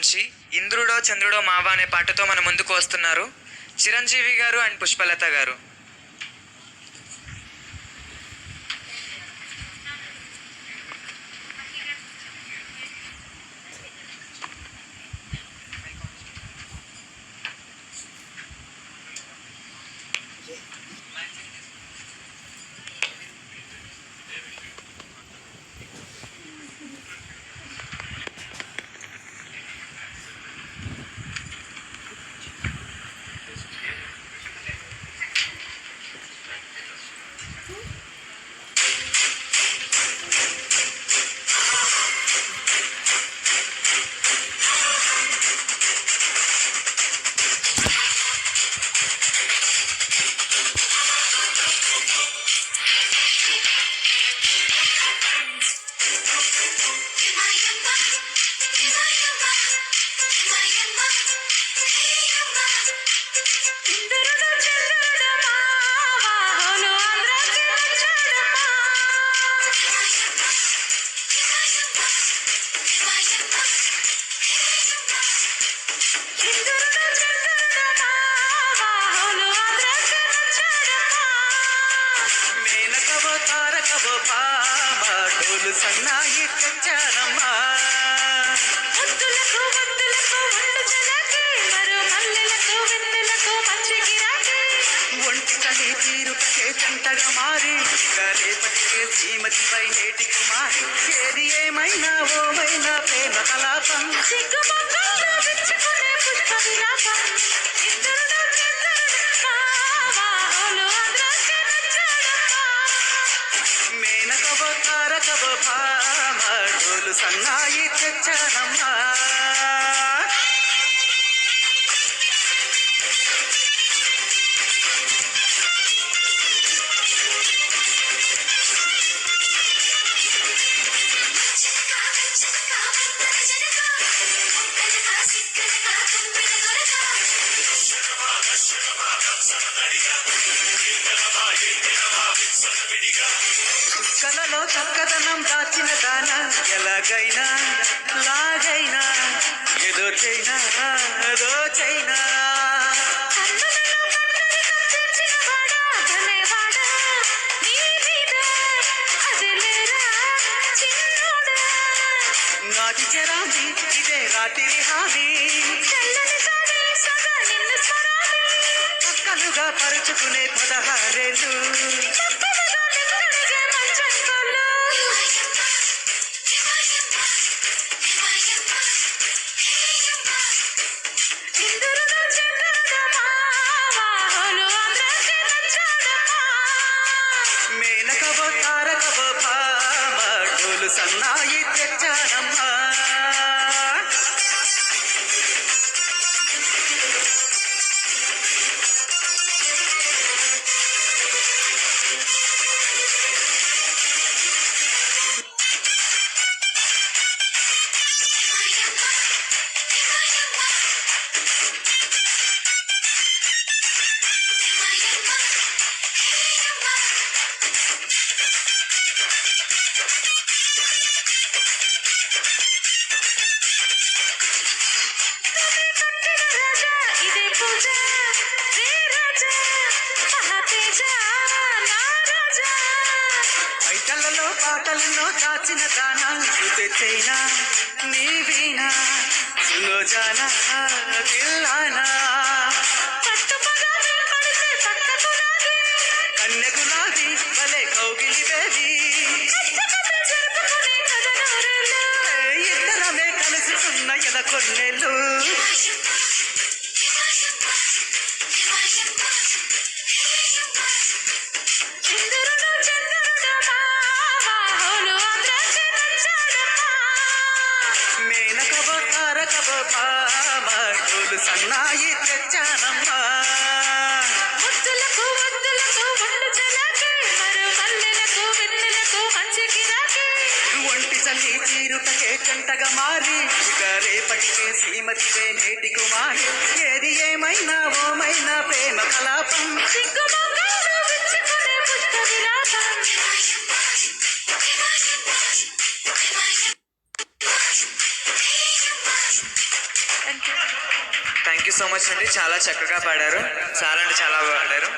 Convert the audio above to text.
నుంచి ఇంద్రుడో చంద్రుడో మావా అనే పాటతో మన ముందుకు వస్తున్నారు చిరంజీవి గారు అండ్ పుష్పలత గారు. సన్నాయి తెచ్చానమ్మా ముద్దులకు ముద్దులకు ఒళ్ళు జలకి మరో మల్లెలకు వెన్నెలకు మంచి గిరాకీ ఒంటి కలి తీరుకే చెంటగా మారి రేపటికే శ్రీమతిపై నేటి కుమారి ఏది ఏమైనా ఓమైనా ప్రేమ కలాపం సిగ్గు మొక్కలు విచ్చుకునే పుష్ప విలాపం ఇంద్రుడు చంద్రుడు మావాహులు అందరికీ నచ్చాడమ్మా మేనకవో తారకవో భామ డోలు సన్నాయి తెచ్చానమ్మా కలలో చక్కదనం దాచిన దాన ఎలాగైనా లాగైనా ఏదో చైనా అదో చైనా కన్నులలో కన్నడి కప్పించిన వాడా ధనేవాడా నీ మీద అదిలేరా చిన్నోడా నాటి చెరామి ఇదే రాత్రి హామీ తెల్లని సారి సదా నిన్ను స్మరామి పక్కలుగా పరుచుకునే 16 చక్కగా నిన్నడిగే మంచంకొల్లు ఇంద్రుడు చంద్రుడు మావాహులు అందరికీ నచ్చాడమ్మా మేనకవో తారకవో భామ డోలు సన్నాయి తెచ్చానమ్మా కట్టిన రాజా ఇదే పూజ రే రాజా మహాతేజ నా రాజా పైటలలో పాటలను దాచిన దానా తెచ్చైనా నీ వీణా సులోజానా దిల్లానా పట్టుపగానే పడితే పట్టకురాది కన్యగులాది భలే కౌగిలి బేబీ కచ్చకమే జరుపుకునే కథనూరేళ్ళు ఇద్దరమే కలుసుకున్న ఎద కొన్నేళ్ళు ఇంద్రుడు చంద్రుడు మావాహులు అందరికీ నచ్చాడమ్మా మేనకవో తారకవో భామ డోలు సన్నాయి తెచ్చానమ్మా ముద్దులకు ముద్దులకు ఒళ్ళు జలకి మరో మల్లెలకు వెన్నెలకు మంచి గిరాకీ ఒంటి చల్లి తీరుటకే చెంటగా మారి రేపటికే శ్రీమతివే నేటి కుమారి ఏది ఏమైనా ఓమైనా ప్రేమ కలాపం సిగ్గు మొక్కలు విచ్చుకునే పుష్ప విలాపం thank you. Thank you so much అండి, చాలా చక్కగా పాడారు, చాలా అంటే చాలా బాగా పాడారు.